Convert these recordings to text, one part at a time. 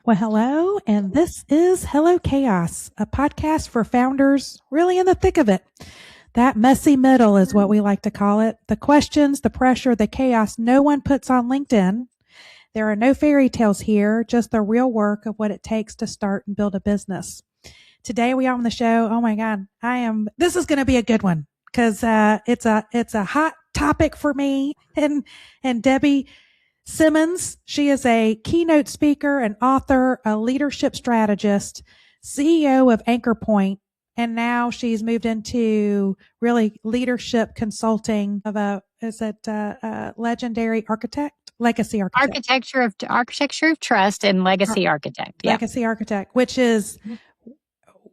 Well, hello, and this is Hello Chaos, a podcast for founders really in the thick of it. That messy middle is what we like to call it. The questions, the pressure, the chaos no one puts on LinkedIn. There are no fairy tales here, just the real work of what it takes to start and build a business. Today we are on the show. Oh my God, this is going to be a good one because it's a hot topic for me and Debbie Simmons. She is a keynote speaker, an author, a leadership strategist, CEO of AnchorPoint, and now she's moved into really leadership consulting of a legendary legacy architect. Architecture of trust and legacy architect. Yeah. Legacy architect, which is,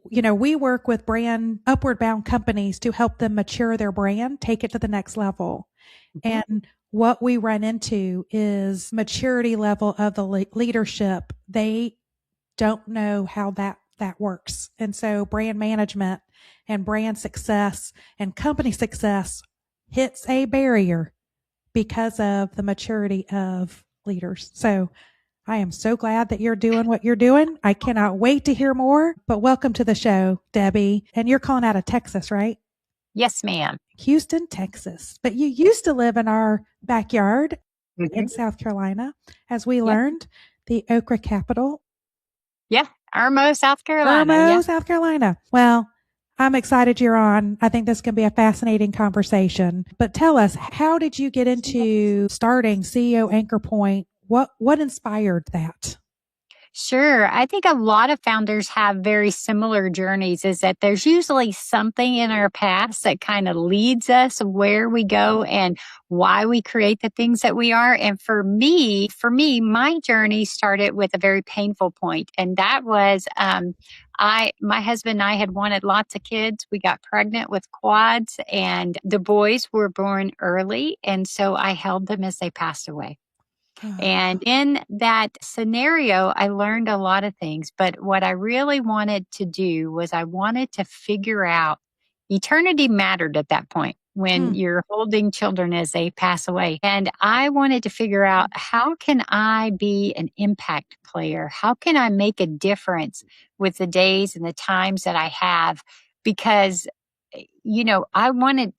we work with upward bound companies to help them mature their brand, take it to the next level. Mm-hmm. And what we run into is maturity level of the leadership. They don't know how that works. And so brand management and brand success and company success hits a barrier because of the maturity of leaders. So I am so glad that you're doing what you're doing. I cannot wait to hear more, but welcome to the show, Debbie. And you're calling out of Texas, right? Yes, ma'am. Houston, Texas. But you used to live in our backyard in South Carolina, as we learned, the okra capital. Yeah, Irmo, South Carolina. South Carolina. Well, I'm excited you're on. I think this can be a fascinating conversation. But tell us, how did you get into starting CEO AnchorPoint? What inspired that? Sure. I think a lot of founders have very similar journeys, is that there's usually something in our past that kind of leads us where we go and why we create the things that we are. And for me, my journey started with a very painful point. And that was, my husband and I had wanted lots of kids. We got pregnant with quads and the boys were born early. And so I held them as they passed away. And in that scenario, I learned a lot of things. But what I really wanted to do was I wanted to figure out, eternity mattered at that point when you're holding children as they pass away. And I wanted to figure out, how can I be an impact player? How can I make a difference with the days and the times that I have? Because I wanted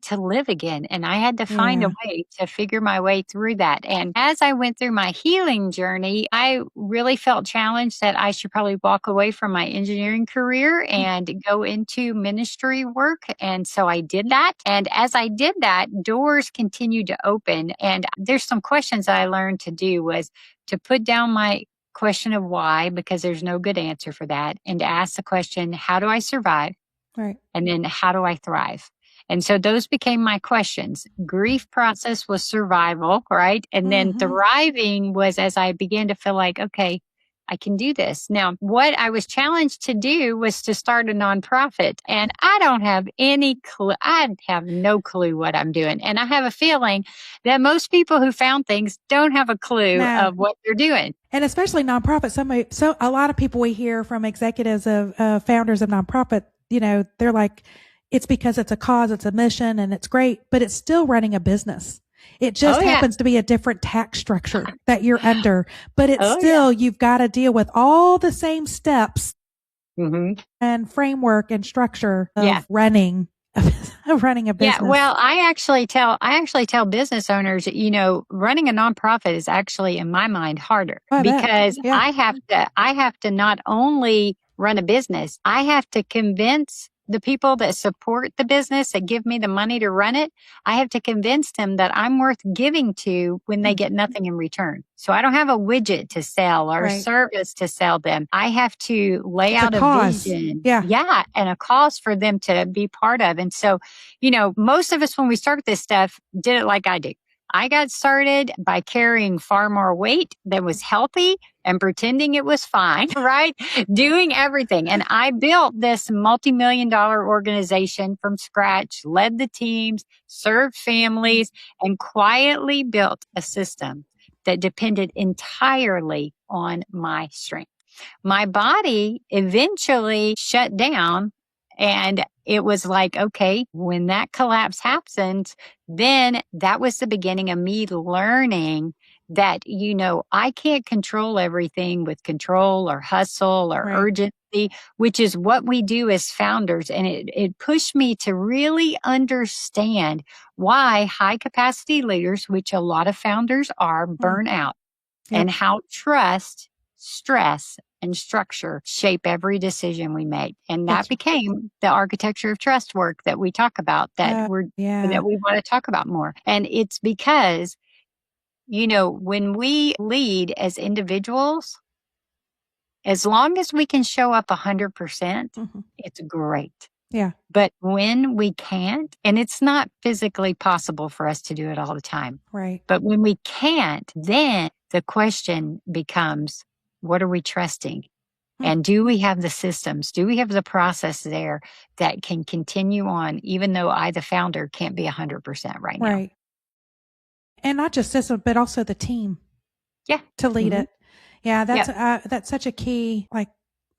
to live again, and I had to find a way to figure my way through that. And as I went through my healing journey, I really felt challenged that I should probably walk away from my engineering career and go into ministry work. And so I did that. And as I did that, doors continued to open. And there's some questions that I learned to do was to put down my question of why, because there's no good answer for that, and to ask the question, how do I survive? Right. And then how do I thrive? And so those became my questions. Grief process was survival, right? And then thriving was as I began to feel like, okay, I can do this. Now, what I was challenged to do was to start a nonprofit. And I don't have any clue. I have no clue what I'm doing. And I have a feeling that most people who found things don't have a clue of what they're doing. And especially nonprofits. So a lot of people we hear from executives of founders of nonprofit, they're like, it's because it's a cause, it's a mission, and it's great, but it's still running a business. It just happens to be a different tax structure that you're under, but it's still, you've got to deal with all the same steps and framework and structure of running a business. Yeah. Well, I actually tell business owners, running a nonprofit is actually, in my mind, harder because I have to not only run a business, I have to convince the people that support the business, that give me the money to run it. I have to convince them that I'm worth giving to when they get nothing in return. So I don't have a widget to sell or a service to sell them. I have to lay out a vision. Yeah. And a cause for them to be part of. And so, most of us, when we start this stuff, did it like I did. I got started by carrying far more weight than was healthy and pretending it was fine, right? Doing everything. And I built this multi-million-dollar organization from scratch, led the teams, served families, and quietly built a system that depended entirely on my strength. My body eventually shut down. And it was like, okay, when that collapse happens, then that was the beginning of me learning that, I can't control everything with control or hustle or Right. urgency, which is what we do as founders. And it pushed me to really understand why high capacity leaders, which a lot of founders are, burn out, Yep. and how trust, stress, and structure shape every decision we make. And that That's became the architecture of trust work that we talk about, that yeah. we want to talk about more. And it's because, when we lead as individuals, as long as we can show up 100%, Mhm. it's great. Yeah. But when we can't, and it's not physically possible for us to do it all the time, Right. but when we can't, then the question becomes, what are we trusting? Hmm. And do we have the systems? Do we have the process there that can continue on, even though I, the founder, can't be 100% right now? Right. And not just system, but also the team Yeah. to lead Mhm. it. Yeah, that's such a key. Like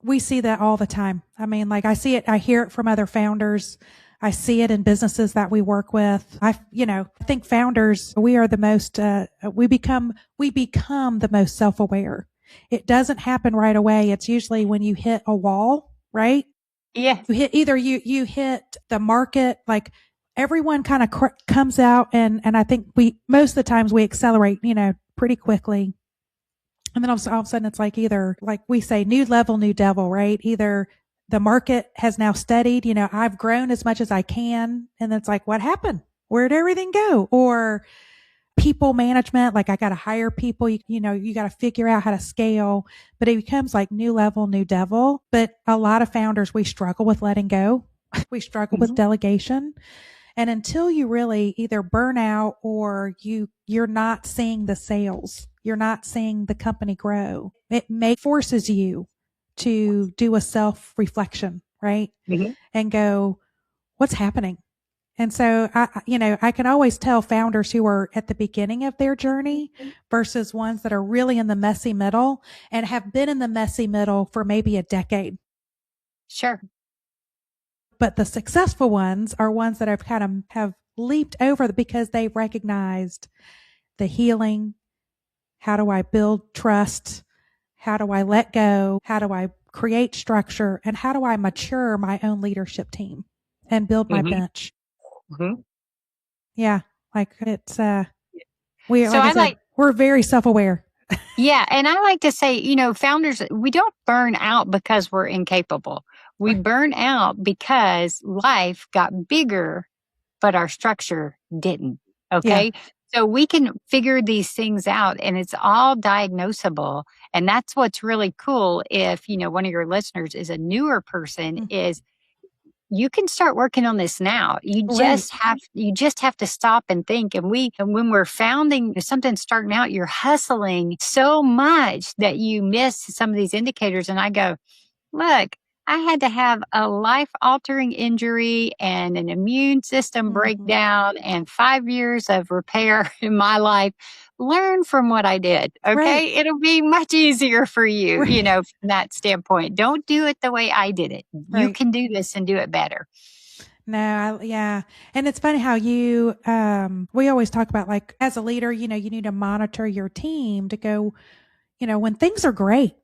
we see that all the time. I mean, like I see it, I hear it from other founders. I see it in businesses that we work with. I think founders, we are the most, we become the most self-aware. It doesn't happen right away. It's usually when you hit a wall, right? Yeah. You hit either you hit the market, like everyone kind of comes out and I think most of the times we accelerate, pretty quickly. And then all of a sudden it's like either like we say new level, new devil, right? Either the market has now steadied, I've grown as much as I can. And then it's like, what happened? Where'd everything go? Or people management, like I got to hire people, you got to figure out how to scale, but it becomes like new level, new devil. But a lot of founders, we struggle with letting go. We struggle with delegation. And until you really either burn out or you're not seeing the sales, you're not seeing the company grow, it forces you to do a self reflection, right? Mhm. And go, what's happening? And so I can always tell founders who are at the beginning of their journey versus ones that are really in the messy middle and have been in the messy middle for maybe a decade. Sure. But the successful ones are ones that have leaped over because they've recognized the healing. How do I build trust? How do I let go? How do I create structure? And how do I mature my own leadership team and build my bench? Mhm. Yeah. Like it's, So like I said, we're very self-aware. Yeah. And I like to say, founders, we don't burn out because we're incapable. We Right. burn out because life got bigger, but our structure didn't. Yeah. Okay. So we can figure these things out and it's all diagnosable. And that's what's really cool if, one of your listeners is a newer person, Mm. is you can start working on this now. Right. You just have to stop and think. And when we're founding something starting out, you're hustling so much that you miss some of these indicators. And I go, look, I had to have a life altering injury and an immune system Mm-hmm. breakdown and 5 years of repair in my life. Learn from what I did. Right. Okay. It'll be much easier for you, Right. from that standpoint. Don't do it the way I did it. You Right. can do this and do it better. No, yeah. And it's funny how we always talk about like as a leader, you need to monitor your team to go, when things are great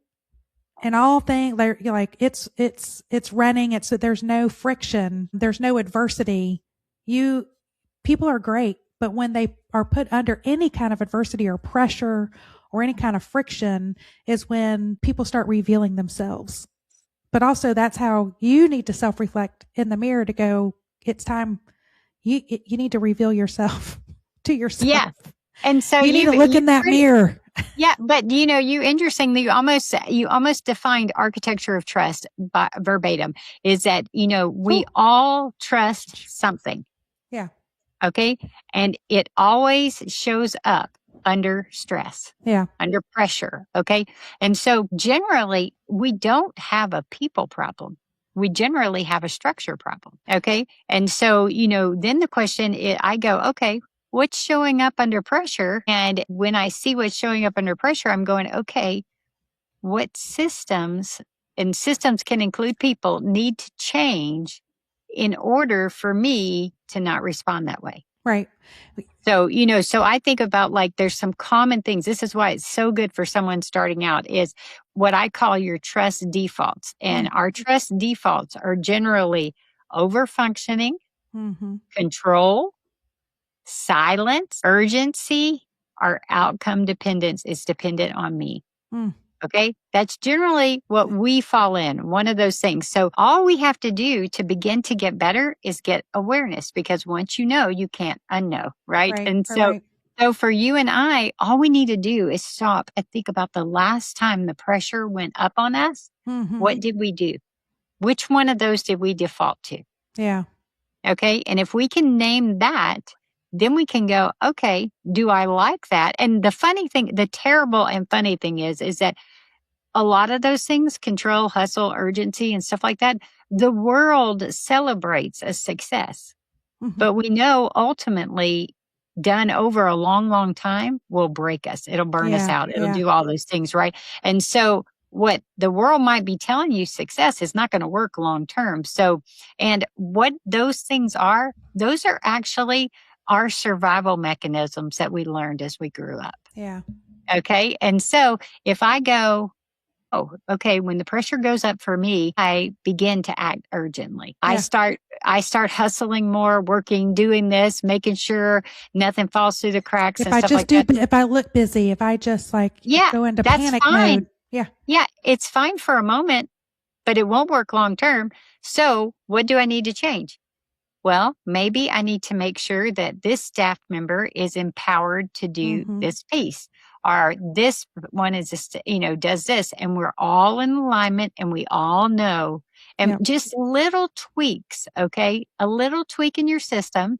and all things like it's running. There's no friction. There's no adversity. People are great, but when they are put under any kind of adversity or pressure or any kind of friction is when people start revealing themselves. But also that's how you need to self-reflect in the mirror to go, it's time. You need to reveal yourself to yourself. Yeah. And so you need to look in that mirror. Yeah, but you interesting that you almost defined architecture of trust by verbatim, is that we all trust something. Yeah. Okay. And it always shows up under stress. Yeah. Under pressure. Okay. And so generally we don't have a people problem. We generally have a structure problem. Okay. And so, then the question is, I go, okay, what's showing up under pressure? And when I see what's showing up under pressure, I'm going, okay, what systems, and systems can include people, need to change in order for me to not respond that way? Right. So, so I think about like there's some common things. This is why it's so good for someone starting out is what I call your trust defaults. And our trust defaults are generally over functioning, control, silence, urgency, or outcome dependence is dependent on me. Okay. That's generally what we fall in, one of those things. So all we have to do to begin to get better is get awareness, because once you know, you can't unknow. Right. And so for you and I, all we need to do is stop and think about the last time the pressure went up on us. What did we do? Which one of those did we default to? Yeah. Okay. And if we can name that, then we can go, okay, do I like that? And the funny thing, the terrible and funny thing is that a lot of those things, control, hustle, urgency, and stuff like that, the world celebrates as success. But we know ultimately done over a long, long time will break us. It'll burn us out. It'll do all those things, right? And so what the world might be telling you success is not going to work long term. So, and what those things are, those are actually our survival mechanisms that we learned as we grew up. Yeah. Okay. And so if I go, oh, okay, when the pressure goes up for me, I begin to act urgently. I start hustling more, working, doing this, making sure nothing falls through the cracks and stuff like that. If I look busy, if I just go into panic mode. Yeah. Yeah. It's fine for a moment, but it won't work long term. So what do I need to change? Well, maybe I need to make sure that this staff member is empowered to do this piece, or this one is just, does this, and we're all in alignment and we all know, and just little tweaks. Okay. A little tweak in your system,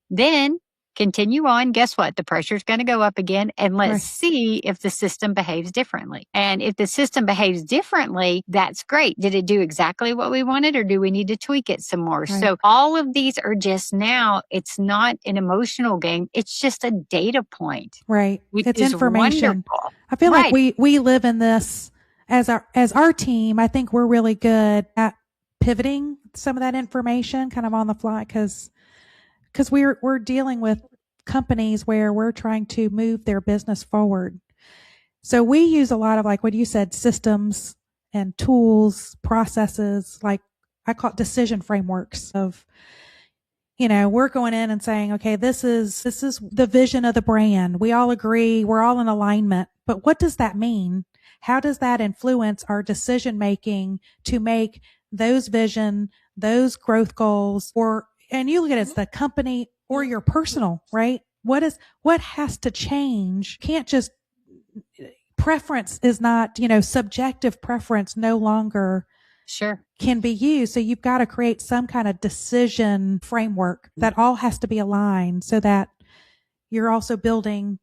then continue on. Guess what? The pressure is going to go up again, and let's see if the system behaves differently. And if the system behaves differently, that's great. Did it do exactly what we wanted, or do we need to tweak it some more? So all of these are just now, it's not an emotional game. It's just a data point. Right. It's information. Wonderful. I feel like we live in this as our team. I think we're really good at pivoting some of that information kind of on the fly, because we're dealing with companies where we're trying to move their business forward. So we use a lot of, like what you said, systems and tools, processes, like I call it decision frameworks of, we're going in and saying, okay, this is the vision of the brand. We all agree. We're all in alignment. But what does that mean? How does that influence our decision making to make those vision, those growth goals, and you look at it as the company or your personal, right? What has to change? Can't just, preference is not, subjective preference no longer can be used. So you've got to create some kind of decision framework that all has to be aligned, so that you're also building,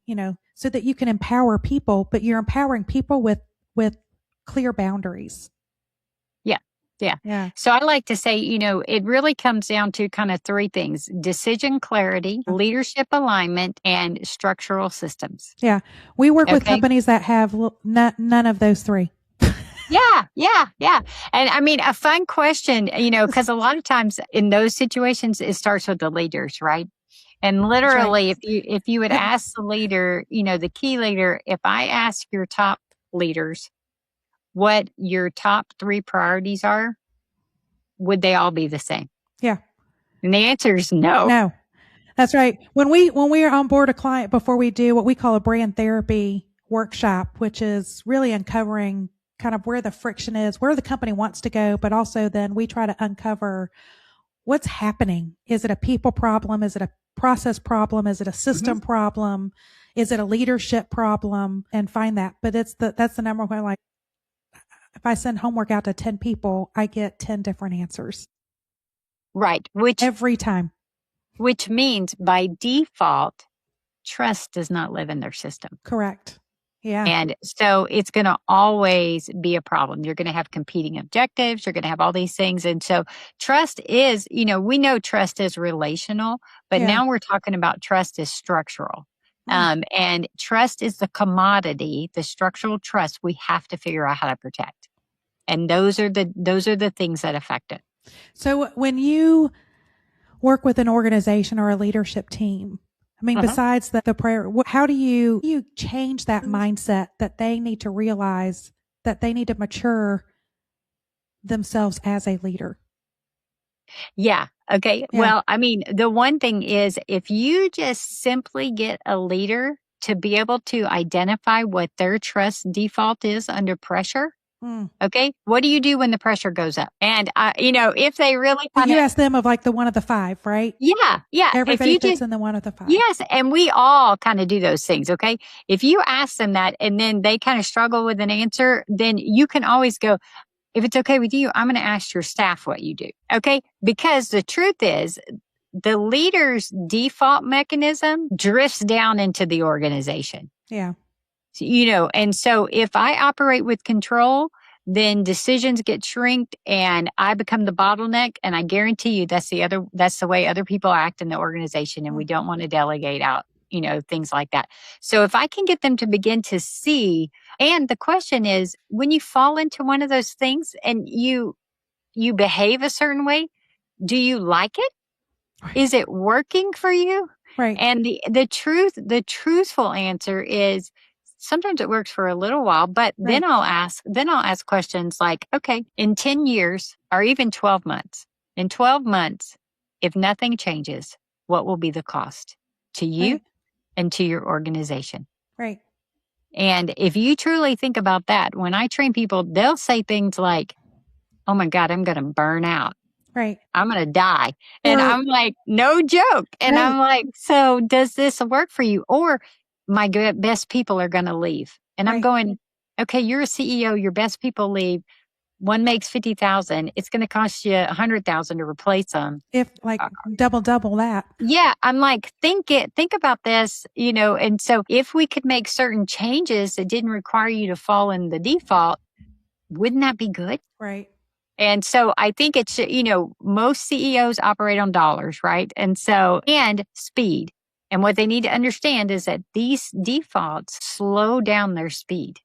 so that you can empower people, but you're empowering people with clear boundaries. Yeah. So I like to say, it really comes down to kind of three things: decision clarity, leadership alignment, and structural systems. Yeah. We work with companies that have none of those three. Yeah. And I mean, a fun question, because a lot of times in those situations, it starts with the leaders, right? And literally, if you would ask the leader, the key leader, if I ask your top leaders what your top three priorities are, would they all be the same? Yeah. And the answer is no. No. That's right. When we are on board a client, before we do what we call a brand therapy workshop, which is really uncovering kind of where the friction is, where the company wants to go, but also then we try to uncover what's happening. Is it a people problem? Is it a process problem? Is it a system problem? Is it a leadership problem? And find that. But that's the number one, like, if I send homework out to 10 people, I get 10 different answers. Right. Every time. Which means by default, trust does not live in their system. Correct. Yeah. And so it's going to always be a problem. You're going to have competing objectives. You're going to have all these things. And so trust is, we know trust is relational, but now we're talking about trust is structural. And trust is the commodity, the structural trust we have to figure out how to protect. And those are the things that affect it. So when work with an organization or a leadership team? I mean, besides the prayer, how do you change that mindset that they need to realize that they need to mature themselves as a leader? Yeah. Okay. Yeah. Well, I mean, the one thing is if you just simply get a leader to be able to identify what their trust default is under pressure. Okay. What do you do when the pressure goes up? And, if they really Well, you asked them of like the one of the five, right? Yeah. Yeah. Everybody if you fits just, in the one of the five. Yes. And we all kind of do those things. Okay. If you ask them that and then they kind of struggle with an answer, then you can always go, if it's okay with you, I'm going to ask your staff what you do. Okay. Because the truth is, the leader's default mechanism drifts down into the organization. Yeah. And so if I operate with control, then decisions get shrinked and I become the bottleneck. And I guarantee you that's the way other people act in the organization. And we don't want to delegate out, things like that. So if I can get them to begin to see, and the question is, when you fall into one of those things and you behave a certain way, do you like it? Right. Is it working for you? Right. And the truthful answer is sometimes it works for a little while, but then I'll ask questions like, okay, in 10 years or even 12 months, in 12 months, if nothing changes, what will be the cost to you and to your organization? Right. And if you truly think about that, when I train people, they'll say things like, oh my God, I'm going to burn out. Right. I'm going to die. And I'm like, no joke. And I'm like, so does this work for you? Or my best people are going to leave. And I'm going, okay, you're a CEO, your best people leave. One makes 50,000. It's going to cost you 100,000 to replace them. If like double that. Yeah. I'm like, think about this, and so if we could make certain changes that didn't require you to fall in the default, wouldn't that be good? Right. And so I think it's, most CEOs operate on dollars, right? And speed. And what they need to understand is that these defaults slow down their speed.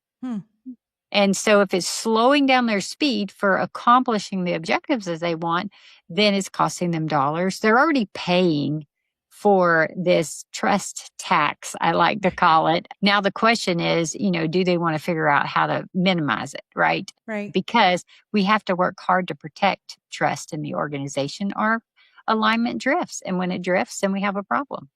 And so if it's slowing down their speed for accomplishing the objectives as they want, then it's costing them dollars. They're already paying for this trust tax, I like to call it. Now, the question is, do they want to figure out how to minimize it, right? Right. Because we have to work hard to protect trust in the organization or alignment drifts. And when it drifts, then we have a problem.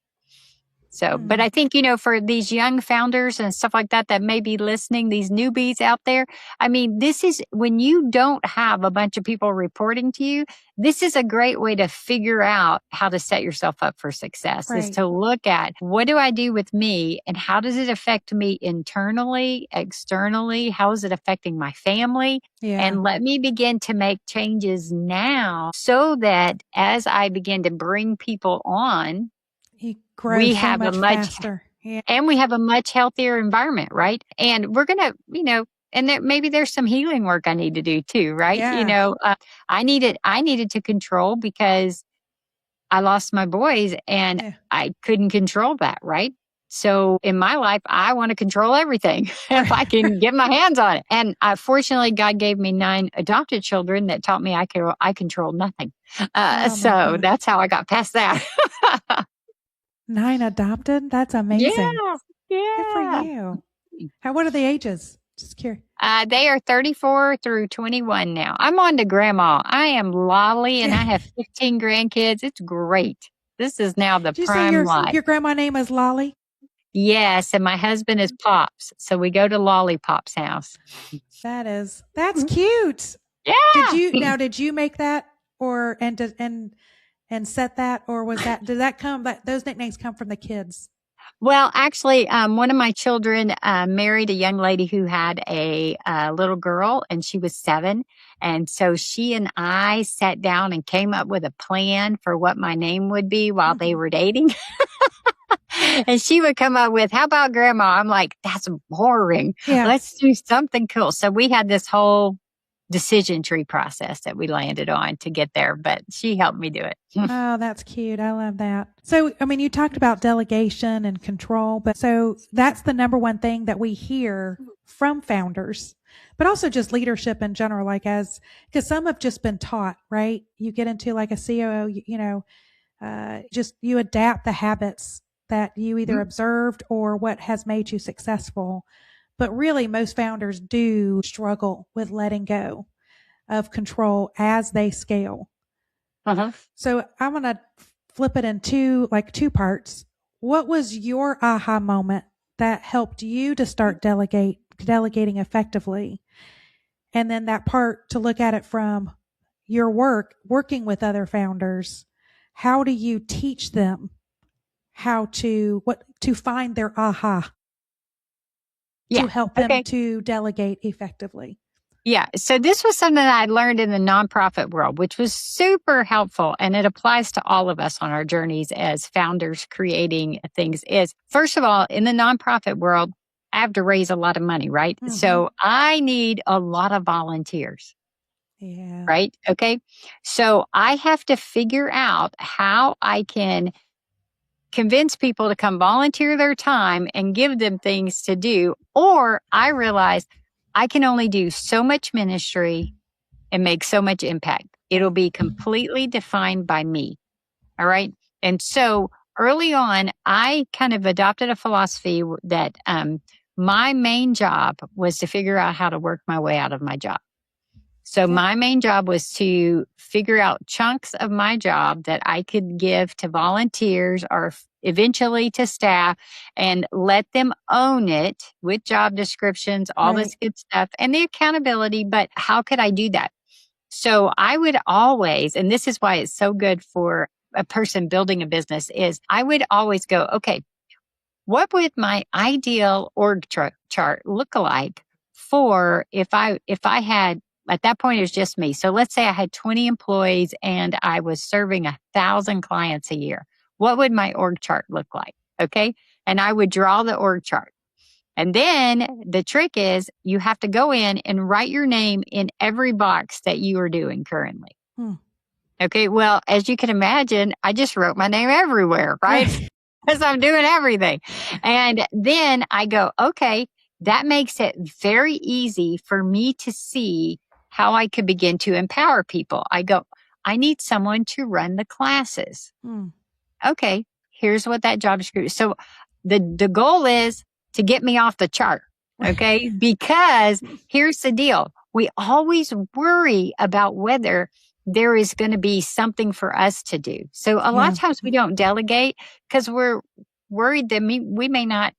So, but I think, for these young founders and stuff like that may be listening, these newbies out there, I mean, this is when you don't have a bunch of people reporting to you, this is a great way to figure out how to set yourself up for success, is to look at what do I do with me and how does it affect me internally, externally? How is it affecting my family? Yeah. And let me begin to make changes now so that as I begin to bring people on, we have a much faster. Yeah. And we have a much healthier environment, right? And we're going to, and maybe there's some healing work I need to do too, right? Yeah. I needed to control because I lost my boys and I couldn't control that, right? So in my life, I want to control everything if I can get my hands on it. And fortunately, God gave me 9 adopted children that taught me I controlled nothing. So that's how I got past that. 9 adopted? That's amazing. Yeah. Good for you. What are the ages? Just curious. They are 34 through 21 now. I'm on to grandma. I am Lolly and I have 15 grandkids. It's great. This is now the prime life. Your grandma name is Lolly? Yes. And my husband is Pops. So we go to Lollipop's house. That's cute. Yeah. Did you make that and set that, or those nicknames come from the kids? Well, actually, one of my children married a young lady who had a little girl, and she was 7. And so she and I sat down and came up with a plan for what my name would be while they were dating. And she would come up with, how about grandma? I'm like, that's boring. Yeah. Let's do something cool. So we had this whole decision tree process that we landed on to get there, but she helped me do it. Oh, that's cute. I love that. So, I mean, you talked about delegation and control, but so that's the number one thing that we hear from founders, but also just leadership in general, because some have just been taught, right? You get into like a COO, just you adapt the habits that you either observed or what has made you successful. But really, most founders do struggle with letting go of control as they scale. So I'm going to flip it in two parts. What was your aha moment that helped you to start delegating effectively? And then that part to look at it from your working with other founders. How do you teach them to find their aha to help them to delegate effectively? Yeah. So this was something that I learned in the nonprofit world, which was super helpful. And it applies to all of us on our journeys as founders creating things is, first of all, in the nonprofit world, I have to raise a lot of money, right? Mm-hmm. So I need a lot of volunteers. Yeah. Right. Okay. So I have to figure out how I can convince people to come volunteer their time and give them things to do. Or I realize I can only do so much ministry and make so much impact. It'll be completely defined by me. All right. And so early on, I kind of adopted a philosophy that my main job was to figure out how to work my way out of my job. So my main job was to figure out chunks of my job that I could give to volunteers or eventually to staff and let them own it with job descriptions, all this good stuff and the accountability. But how could I do that? So I would always, and this is why it's so good for a person building a business, is I would always go, okay, what would my ideal org chart look like for if I had, at that point, it was just me. So let's say I had 20 employees and I was serving 1,000 clients a year. What would my org chart look like? Okay. And I would draw the org chart. And then the trick is you have to go in and write your name in every box that you are doing currently. Okay. Well, as you can imagine, I just wrote my name everywhere, right? Because I'm doing everything. And then I go, okay, that makes it very easy for me to see how I could begin to empower people. I go, I need someone to run the classes. Okay, here's what that job description is. So the goal is to get me off the chart. Okay, because here's the deal. We always worry about whether there is going to be something for us to do. So a lot of times we don't delegate because we're worried that we may not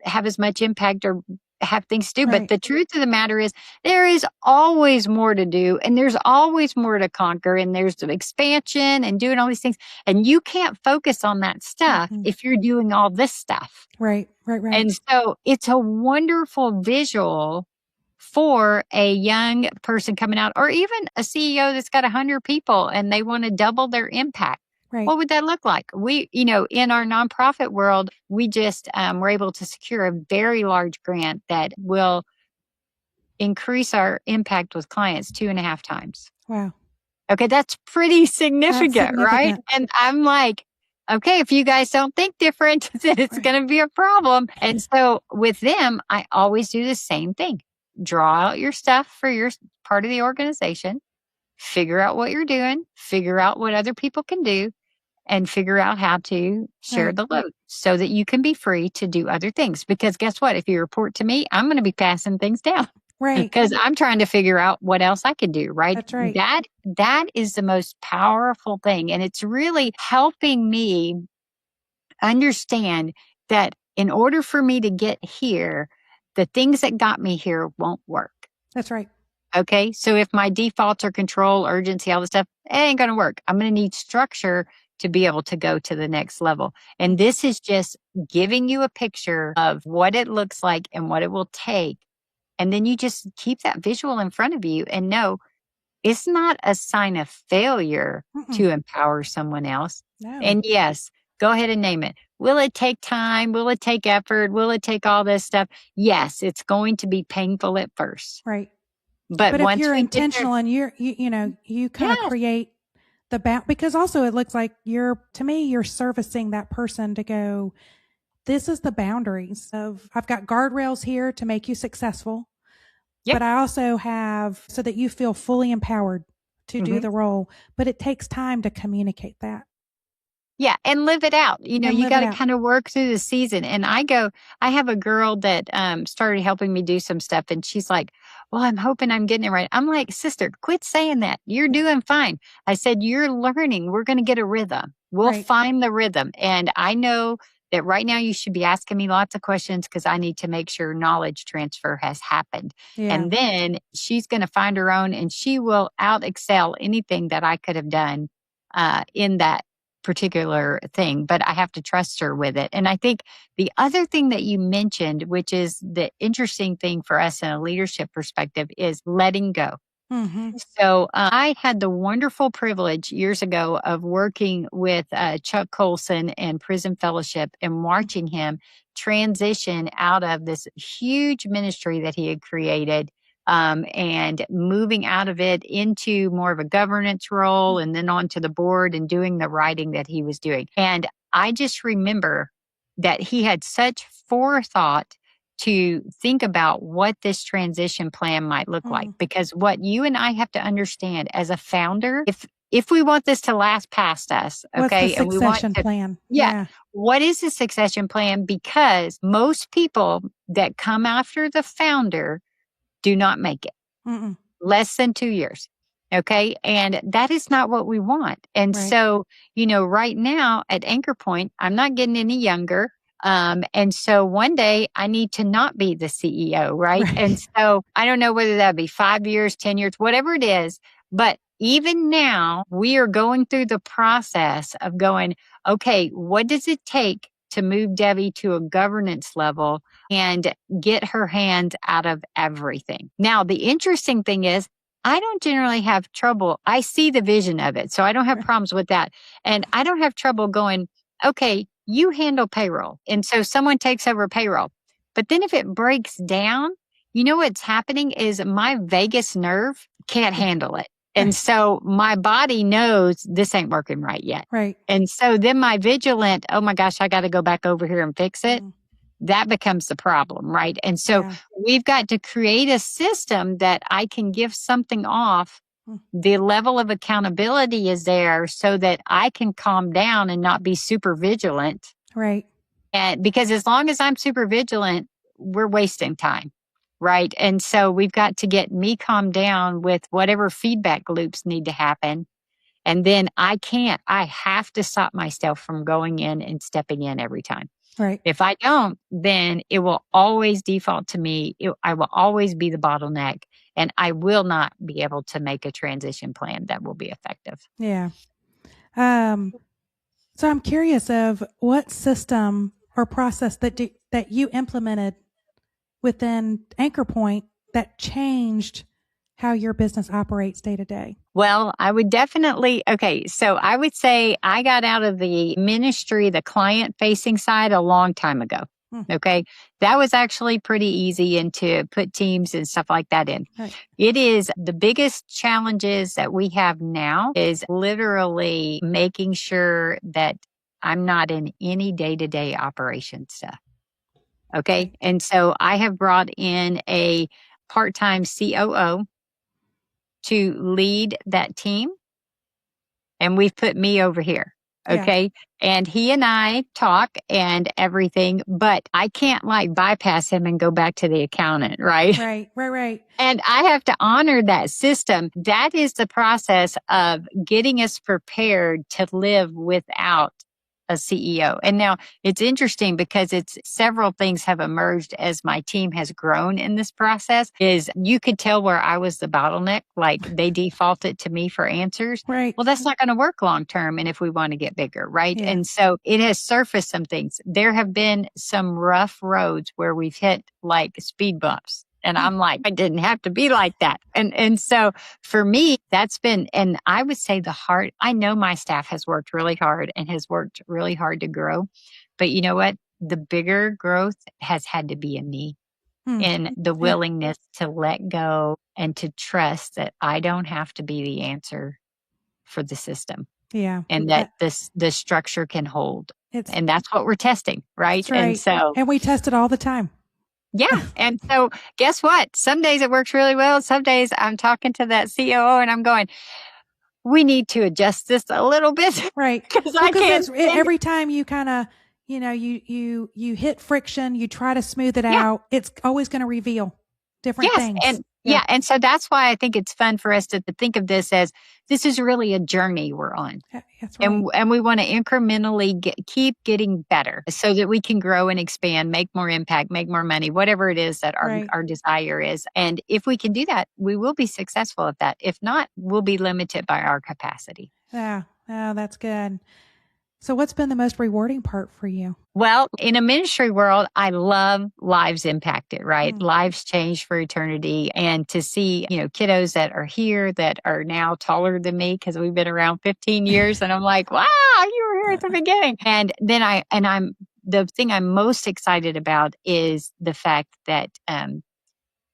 have as much impact or have things to do. But the truth of the matter is there is always more to do and there's always more to conquer and there's expansion and doing all these things. And you can't focus on that stuff if you're doing all this stuff. Right. And so it's a wonderful visual for a young person coming out or even a CEO that's got 100 people and they want to double their impact. What would that look like? We, in our nonprofit world, we just were able to secure a very large grant that will increase our impact with clients 2.5 times. Wow. Okay, that's pretty significant, right? And I'm like, okay, if you guys don't think different, then it's going to be a problem. And so with them, I always do the same thing. Draw out your stuff for your part of the organization, figure out what you're doing, figure out what other people can do, and figure out how to share the load so that you can be free to do other things. Because guess what? If you report to me, I'm going to be passing things down. Because I'm trying to figure out what else I can do, right? That's right. That is the most powerful thing. And it's really helping me understand that in order for me to get here, the things that got me here won't work. That's right. Okay. So if my defaults are control, urgency, all this stuff, it ain't going to work. I'm going to need structure to be able to go to the next level. And this is just giving you a picture of what it looks like and what it will take. And then you just keep that visual in front of you and know it's not a sign of failure to empower someone else. No. And yes, go ahead and name it. Will it take time? Will it take effort? Will it take all this stuff? Yes, it's going to be painful at first. Right. But if you're intentional and you kind of create the bound, because also it looks like you're servicing that person to go, this is the boundaries of, I've got guardrails here to make you successful, but I also have so that you feel fully empowered to do the role, but it takes time to communicate that. Yeah, and live it out. You And live got it to out. kind of work through the season. And I have a girl that started helping me do some stuff, and she's like, "Well, I'm hoping I'm getting it right." I'm like, "Sister, quit saying that. You're doing fine." I said, "You're learning. We're going to get a rhythm. We'll Right. find the rhythm." And I know that right now you should be asking me lots of questions because I need to make sure knowledge transfer has happened. Yeah. And then she's going to find her own, and she will out excel anything that I could have done in that particular thing, but I have to trust her with it. And I think the other thing that you mentioned, which is the interesting thing for us in a leadership perspective, is letting go. Mm-hmm. So I had the wonderful privilege years ago of working with Chuck Colson and Prison Fellowship and watching him transition out of this huge ministry that he had created and moving out of it into more of a governance role and then onto the board and doing the writing that he was doing. And I just remember that he had such forethought to think about what this transition plan might look like. Because what you and I have to understand as a founder, if we want this to last past us, What's the okay, and we want succession to, plan? yeah, what is the succession plan? Because most people that come after the founder do not make it. Mm-mm. Less than 2 years. Okay. And that is not what we want. And Right. so, right now at AnchorPoint, I'm not getting any younger. And so one day I need to not be the CEO, right? Right. And so I don't know whether that be 5 years, 10 years, whatever it is. But even now, we are going through the process of going, okay, what does it take to move Debbie to a governance level and get her hands out of everything? Now, the interesting thing is, I don't generally have trouble. I see the vision of it. So I don't have problems with that. And I don't have trouble going, okay, you handle payroll. And so someone takes over payroll. But then if it breaks down, what's happening is my vagus nerve can't handle it. And Right. so my body knows this ain't working right yet. Right. And so then my vigilant, oh my gosh, I got to go back over here and fix it. That becomes the problem, right? And so we've got to create a system that I can give something off. The level of accountability is there so that I can calm down and not be super vigilant. Right. And because as long as I'm super vigilant, we're wasting time. Right. And so we've got to get me calmed down with whatever feedback loops need to happen. And then I have to stop myself from going in and stepping in every time. Right. If I don't, then it will always default to me. I will always be the bottleneck, and I will not be able to make a transition plan that will be effective. Yeah. So I'm curious of what system or process that you implemented within AnchorPoint that changed how your business operates day to day. Well, I would definitely, so I would say I got out of the ministry, the client facing side a long time ago. Okay. That was actually pretty easy and to put teams and stuff like that in. Right. It is the biggest challenges that we have now is literally making sure that I'm not in any day-to-day operation stuff. Okay. Right. And so I have brought in a part-time COO to lead that team. And we've put me over here. Okay. Yeah. And he and I talk and everything, but I can't bypass him and go back to the accountant. Right. Right. And I have to honor that system. That is the process of getting us prepared to live without a CEO. And now it's interesting because several things have emerged as my team has grown in this process is you could tell where I was the bottleneck, like they defaulted to me for answers. Right. Well, that's not going to work long term. And if we want to get bigger, right? Yeah. And so it has surfaced some things. There have been some rough roads where we've hit speed bumps. And I'm like, I didn't have to be like that. And so for me, that's been, and I would say I know my staff has worked really hard and has worked really hard to grow. But you know what? The bigger growth has had to be in me in the willingness to let go and to trust that I don't have to be the answer for the system. Yeah. And that the structure can hold. And that's what we're testing, right? And we test it all the time. Yeah. And so guess what? Some days it works really well. Some days I'm talking to that COO and I'm going, we need to adjust this a little bit. Right. Because Well, I can't. every time you kind of, you hit friction, you try to smooth it Yeah. out, it's always going to reveal different Yes. things. And and so that's why I think it's fun for us to think of this as this is really a journey we're on. That's right. And we want to incrementally keep getting better so that we can grow and expand, make more impact, make more money, whatever it is that our desire is. And if we can do that, we will be successful at that. If not, we'll be limited by our capacity. Yeah. Oh, that's good. So what's been the most rewarding part for you? Well, in a ministry world, I love lives impacted, right? Lives changed for eternity. And to see, kiddos that are here that are now taller than me because we've been around 15 years. And I'm like, wow, you were here at the beginning. And then the thing I'm most excited about is the fact that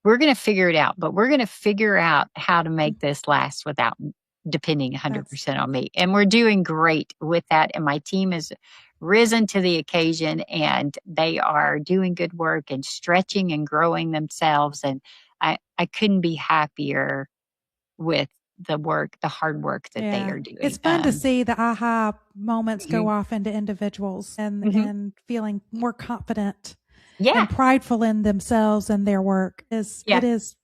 we're going to figure it out, but we're going to figure out how to make this last without depending 100% on me. And we're doing great with that. And my team has risen to the occasion and they are doing good work and stretching and growing themselves. And I couldn't be happier with the hard work that they are doing. It's fun to see the aha moments go off into individuals and feeling more confident and prideful in themselves and their work. It is,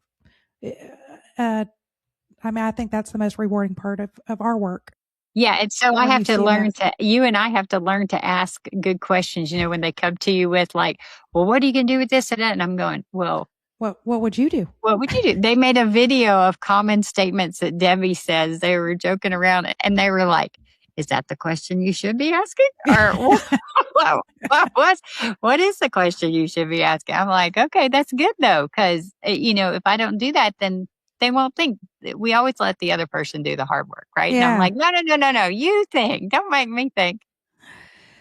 I think that's the most rewarding part of our work. Yeah. And so I have to learn you and I have to learn to ask good questions, when they come to you with like, well, what are you going to do with this and that? And I'm going, well, what would you do? What would you do? They made a video of common statements that Debbie says. They were joking around and they were like, is that the question you should be asking? Or what is the question you should be asking? I'm like, okay, that's good though. Cause if I don't do that, then they won't think. We always let the other person do the hard work. Right. Yeah. And I'm like, no. You think, don't make me think.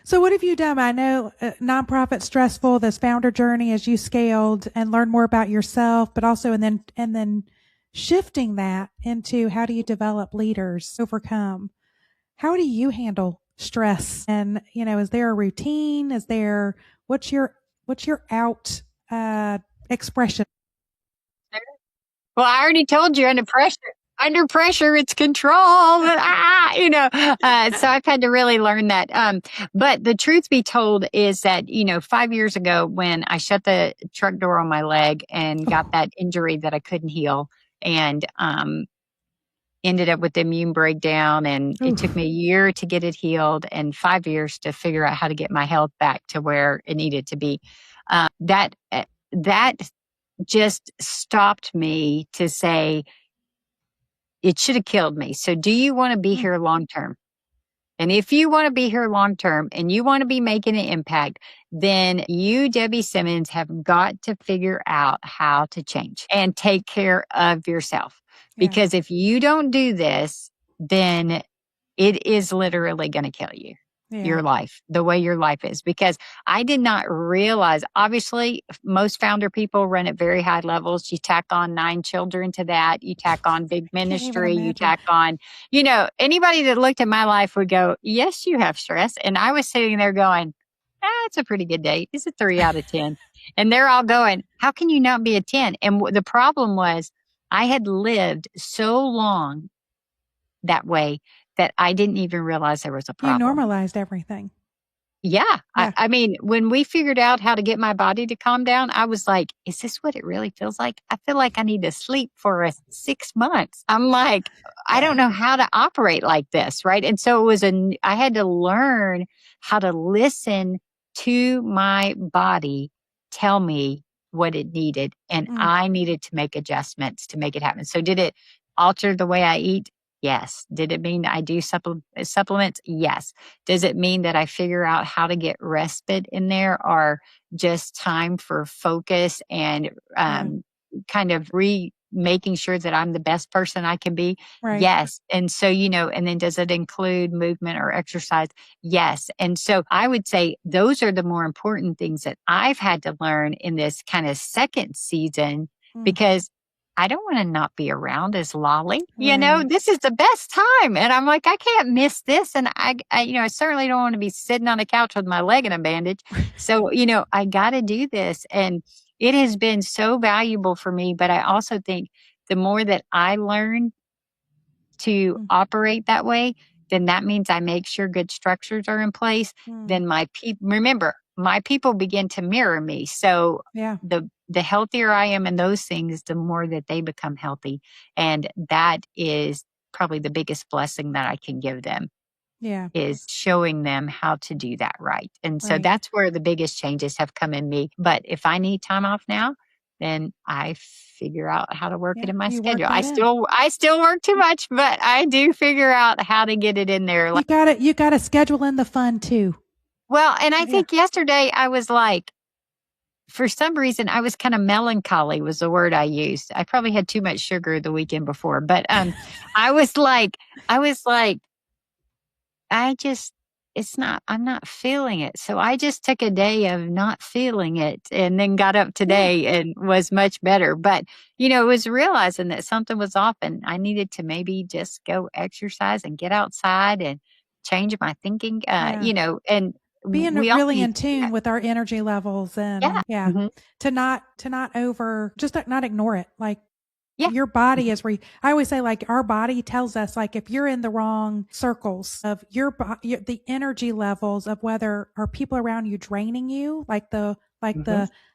So what have you done? I know nonprofit stressful, this founder journey as you scaled and learn more about yourself, but also, and then shifting that into how do you develop leaders, overcome? How do you handle stress? And, is there a routine? What's your out, expression? Well, I already told you under pressure, it's control. So I've had to really learn that. But the truth be told is that, 5 years ago when I shut the truck door on my leg and got that injury that I couldn't heal and, ended up with immune breakdown and it took me a year to get it healed and 5 years to figure out how to get my health back to where it needed to be. That just stopped me to say, it should have killed me. So do you want to be here long term? And if you want to be here long term and you want to be making an impact, then you, Debbie Simmons, have got to figure out how to change and take care of yourself. Yeah. Because if you don't do this, then it is literally going to kill you. Your life, the way your life is, because I did not realize, obviously, most founder people run at very high levels. You tack on 9 children to that. You tack on big ministry. You tack on, anybody that looked at my life would go, yes, you have stress. And I was sitting there going, it's a pretty good day. It's a 3 out of 10. And they're all going, how can you not be a 10? And the problem was I had lived so long that way that I didn't even realize there was a problem. You normalized everything. Yeah. I mean, when we figured out how to get my body to calm down, I was like, is this what it really feels like? I feel like I need to sleep for 6 months. I'm like, I don't know how to operate like this. Right. And so I had to learn how to listen to my body tell me what it needed. And I needed to make adjustments to make it happen. So did it alter the way I eat? Yes. Did it mean I do supplements? Yes. Does it mean that I figure out how to get respite in there or just time for focus and kind of making sure that I'm the best person I can be? Right. Yes. And so, and then does it include movement or exercise? Yes. And so I would say those are the more important things that I've had to learn in this kind of second season because I don't want to not be around as Lolly. Right. This is the best time. And I'm like, I can't miss this. And I certainly don't want to be sitting on the couch with my leg in a bandage. So, I got to do this. And it has been so valuable for me. But I also think the more that I learn to operate that way, then that means I make sure good structures are in place. Then remember, my people begin to mirror me. So the healthier I am in those things, the more that they become healthy. And that is probably the biggest blessing that I can give them. Yeah. Is showing them how to do that right. And so that's where the biggest changes have come in me. But if I need time off now, then I figure out how to work it in my schedule. I still work too much, but I do figure out how to get it in there. You got to schedule in the fun too. Well, and I think yesterday I was like, for some reason, I was kind of melancholy was the word I used. I probably had too much sugar the weekend before, but I was like, I'm not feeling it. So I just took a day of not feeling it and then got up today and was much better. But, it was realizing that something was off and I needed to maybe just go exercise and get outside and change my thinking, and being really in tune with our energy levels and to not ignore it. Like, your body is I always say, like, our body tells us, like, if you're in the wrong circles of the energy levels of whether are people around you draining you, like the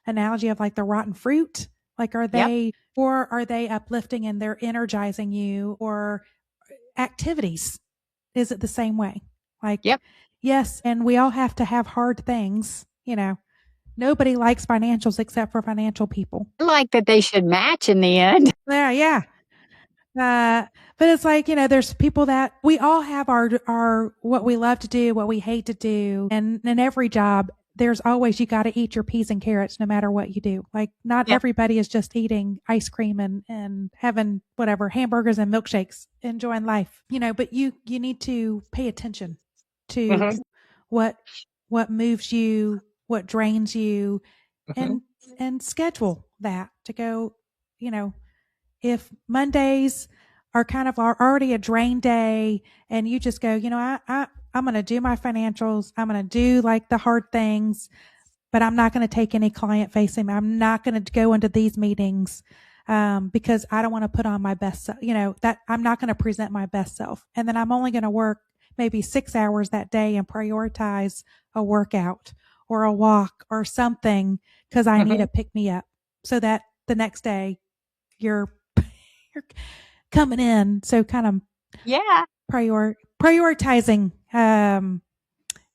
analogy of like the rotten fruit, like, are they, or are they uplifting and they're energizing you, or activities? Is it the same way? Like, yes. And we all have to have hard things, Nobody likes financials except for financial people. I like that they should match in the end. Yeah. But it's like, there's people that we all have our what we love to do, what we hate to do. And in every job, there's always, you got to eat your peas and carrots no matter what you do. Like, not everybody is just eating ice cream and having whatever, hamburgers and milkshakes, enjoying life, but you need to pay attention to what moves you, what drains you, and schedule that to go, if Mondays are kind of already a drain day and you just go, I'm going to do my financials. I'm going to do like the hard things, but I'm not going to take any client facing. I'm not going to go into these meetings, because I don't want to put on my best self, that I'm not going to present my best self. And then I'm only going to work maybe 6 hours that day and prioritize a workout or a walk or something, because I need to pick me up so that the next day you're coming in. So kind of prioritizing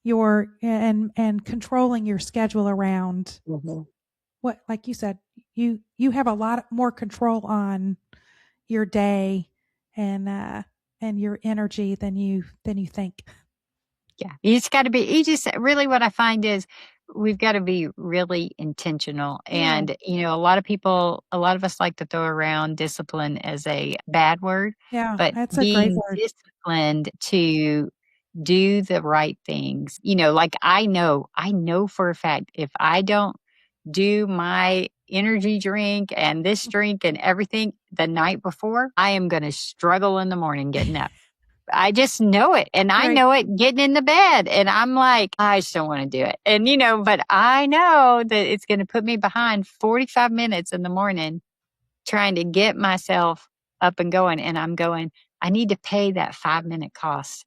your and controlling your schedule around what, like you said, you have a lot more control on your day and your energy than you think. Yeah. Really what I find is we've got to be really intentional. And, a lot of us like to throw around discipline as a bad word. Yeah. But that's a great word. Disciplined to do the right things. Like I know for a fact, if I don't do my energy drink and this drink and everything the night before, I am going to struggle in the morning getting up. I just know it. And I know it getting in the bed. And I'm like, I just don't want to do it. And, but I know that it's going to put me behind 45 minutes in the morning trying to get myself up and going. And I'm going, I need to pay that 5-minute cost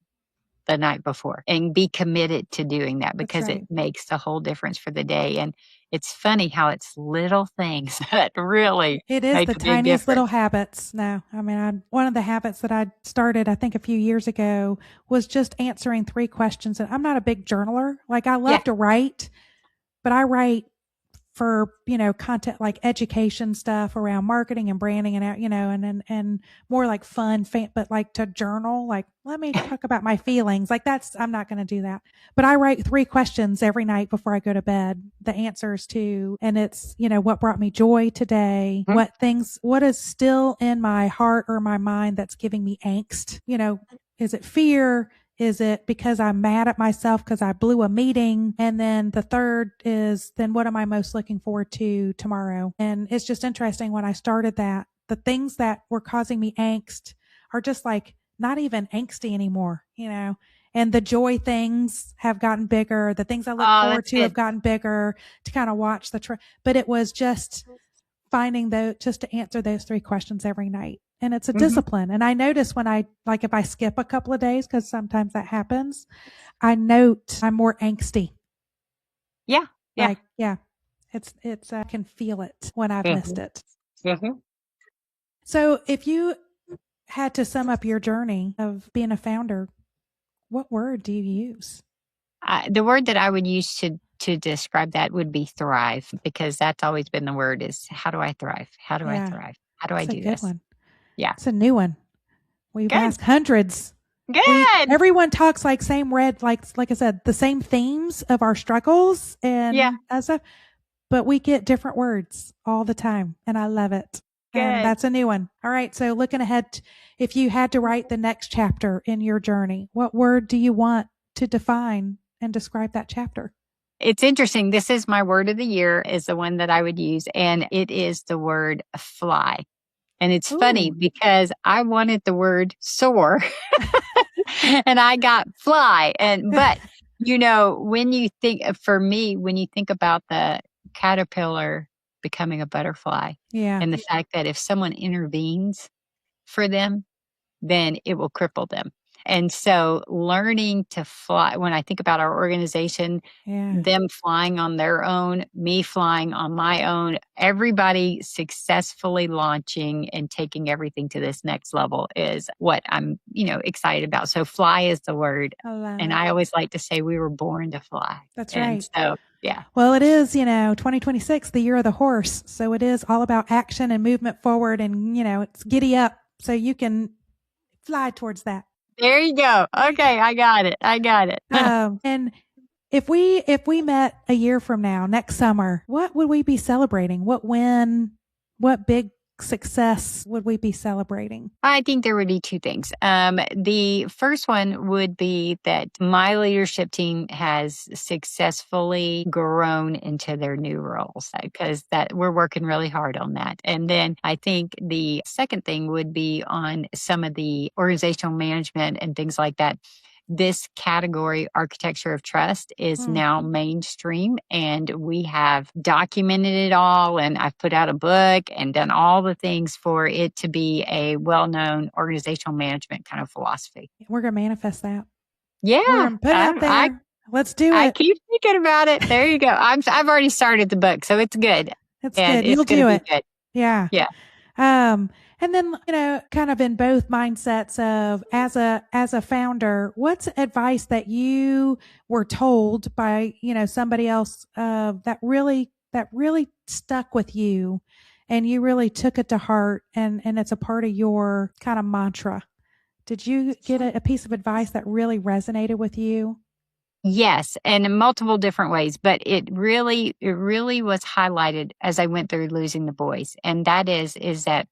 the night before and be committed to doing that, because it makes the whole difference for the day. And it's funny how it's little things that really it is the tiniest little habits. No, I mean, one of the habits that I started, I think a few years ago, was just answering 3 questions. And I'm not a big journaler. Like, I love to write, but I write for, content like education stuff around marketing and branding and, and more like fun, but like to journal, like, let me talk about my feelings. Like, I'm not going to do that. But I write 3 questions every night before I go to bed, the answers to, and it's, what brought me joy today? What is still in my heart or my mind that's giving me angst? Is it fear? Is it because I'm mad at myself because I blew a meeting? And then the third is, then what am I most looking forward to tomorrow? And it's just interesting, when I started that, the things that were causing me angst are just like not even angsty anymore, and the joy things have gotten bigger. The things I look forward to have gotten bigger, to kind of watch but it was just finding just to answer those 3 questions every night. and it's a Mhm. discipline. And I notice when if I skip a couple of days, because sometimes that happens, I note I'm more angsty. Yeah. Yeah. Like, yeah, I can feel it when I've missed Mhm. it. Mhm. So if you had to sum up your journey of being a founder, what word do you use? The word that I would use to describe that would be thrive, because that's always been the word is how do I thrive? How do I Yeah, thrive? How do I it's a do good this? one. Yeah. It's a new one. We've Good. asked hundreds. Good. Everyone talks like same red, like I said, the same themes of our struggles Yeah. and stuff, but we get different words all the time, and I love it. And Good. that's a new one. All right. So looking ahead, if you had to write the next chapter in your journey, what word do you want to define and describe that chapter? It's interesting. This is my word of the year is the one that I would use, and it is the word fly. And it's funny Ooh. because I wanted the word soar and I got fly. But when you think for me, when you think about the caterpillar becoming a butterfly Yeah. and the fact that if someone intervenes for them, then it will cripple them. And so learning to fly, when I think about our organization, Yeah. them flying on their own, me flying on my own, everybody successfully launching and taking everything to this next level is what I'm, excited about. So fly is the word. I love And it. I always like to say we were born to fly. That's And right. so, yeah. Well, it is, 2026, the year of the horse. So it is all about action and movement forward, and, it's giddy up so you can fly towards that. There you go. Okay, I got it. I got it. And if we met a year from now, next summer, what would we be celebrating? What win? What big success would we be celebrating? I think there would be two things. The first one would be that my leadership team has successfully grown into their new roles, because that we're working really hard on that. And then I think the second thing would be on some of the organizational management and things like that. This category, architecture of trust, is Mm. now mainstream, and we have documented it all. And I've put out a book and done all the things for it to be a well known organizational management kind of philosophy. We're going to manifest that. Yeah, We're going to put it out I, there. Let's do I it. keep thinking about it. There you go. I've already started the book, so it's good. It's And good. it's You'll going to do be it. good. Yeah. Yeah. And then, kind of in both mindsets of as a founder, what's advice that you were told by, somebody else, that really stuck with you and you really took it to heart and it's a part of your kind of mantra? Did you get a piece of advice that really resonated with you? Yes, and in multiple different ways, but it really was highlighted as I went through losing the boys. And that is that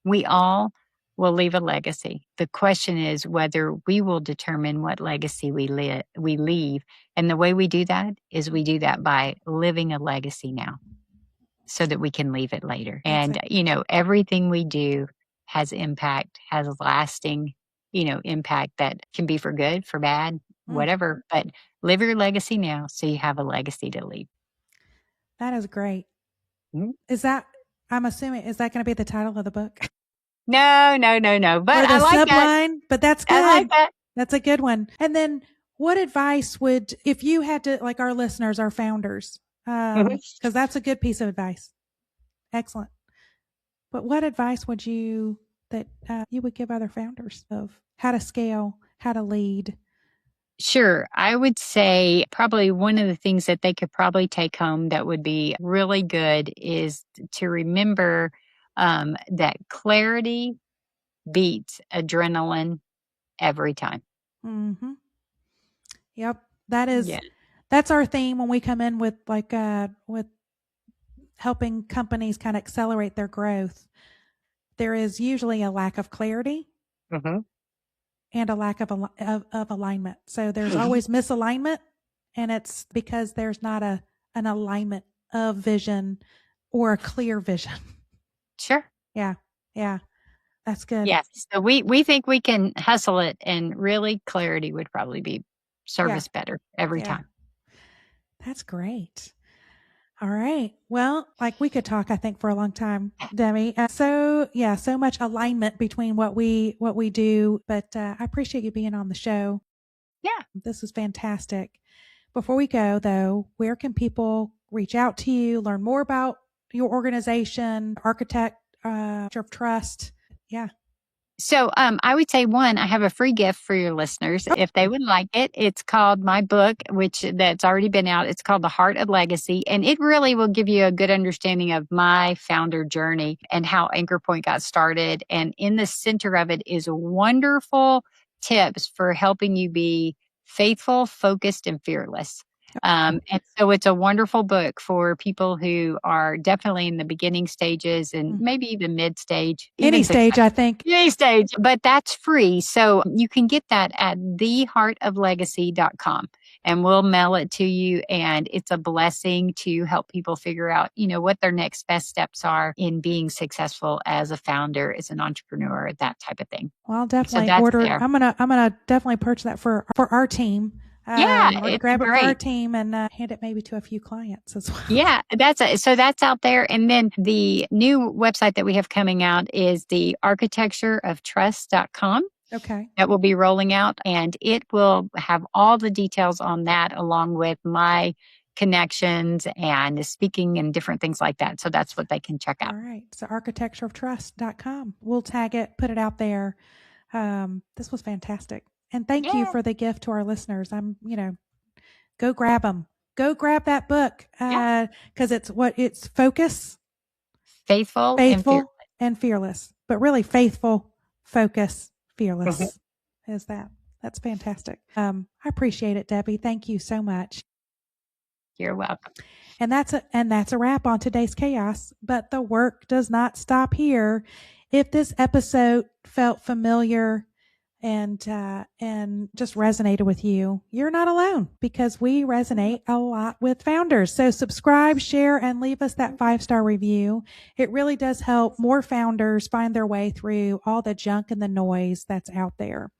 we all will leave a legacy. The question is whether we will determine what legacy we leave. And the way we do that is we do that by living a legacy now so that we can leave it later. That's And, it. everything we do has impact, has lasting, impact that can be for good, for bad, Mm, whatever. But live your legacy now so you have a legacy to leave. that is great. Mhm. I'm assuming, is that going to be the title of the book? No, no, no, no. But Or the I like that. subline? But that's I like good. that. That's a good one. And then what advice if you had to, like our listeners, our founders, Mhm. because that's a good piece of advice. Excellent. But what advice that you would give other founders of how to scale, how to lead? Sure. I would say probably one of the things that they could probably take home that would be really good is to remember that clarity beats adrenaline every time. Mm-hmm. Yep. Yeah. That's our theme when we come in with with helping companies kind of accelerate their growth. There is usually a lack of clarity Hmm. and a lack of alignment. So there's always misalignment, and it's because there's not an alignment of vision or a clear vision. Sure. Yeah, yeah, that's good. Yeah. So we think we can hustle it, and really clarity would probably be Yeah, service better every yeah, time. that's great. All right. Well, like we could talk, I think, for a long time, Demi. So much alignment between what we do. But I appreciate you being on the show. Yeah. This is fantastic. Before we go, though, where can people reach out to you, learn more about your organization, Architect of Trust? Yeah. So I would say one, I have a free gift for your listeners if they would like it. It's called my book, which that's already been out. It's called The Heart of Legacy, and it really will give you a good understanding of my founder journey and how AnchorPoint got started. And in the center of it is wonderful tips for helping you be faithful, focused, and fearless. And so it's a wonderful book for people who are definitely in the beginning stages and maybe even mid stage. Any stage, I think. Any stage, but that's free. So you can get that at theheartoflegacy.com and we'll mail it to you. And it's a blessing to help people figure out, what their next best steps are in being successful as a founder, as an entrepreneur, that type of thing. Well, I'll definitely order. There. I'm gonna definitely purchase that for our team. It's grab great. it for our team and hand it maybe to a few clients as well. Yeah, so that's out there. And then the new website that we have coming out is the architectureoftrust.com. Okay. That will be rolling out, and it will have all the details on that along with my connections and speaking and different things like that. So that's what they can check out. All right. So architectureoftrust.com. We'll tag it, put it out there. This was fantastic. And thank you for the gift to our listeners. Go grab them. Go grab that book because it's focus, faithful and fearless. But really faithful, focus, fearless is that. That's fantastic. I appreciate it, Debbie. Thank you so much. You're welcome. And that's a wrap on today's chaos. But the work does not stop here. If this episode felt familiar and just resonated with you, you're not alone because we resonate a lot with founders. So subscribe, share, and leave us that 5-star review. It really does help more founders find their way through all the junk and the noise that's out there.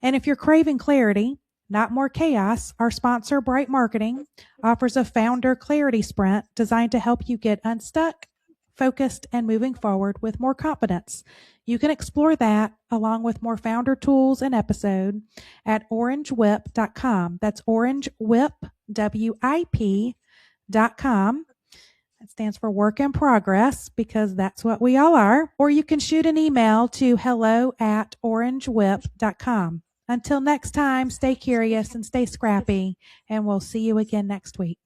And if you're craving clarity, not more chaos, our sponsor, Bright Marketing, offers a founder clarity sprint designed to help you get unstuck, focused, and moving forward with more confidence. You can explore that along with more founder tools and episode at orangewhip.com. That's orangewhip, WIP.com. That stands for work in progress because that's what we all are. Or you can shoot an email to hello@orangewhip.com. Until next time, stay curious and stay scrappy, and we'll see you again next week.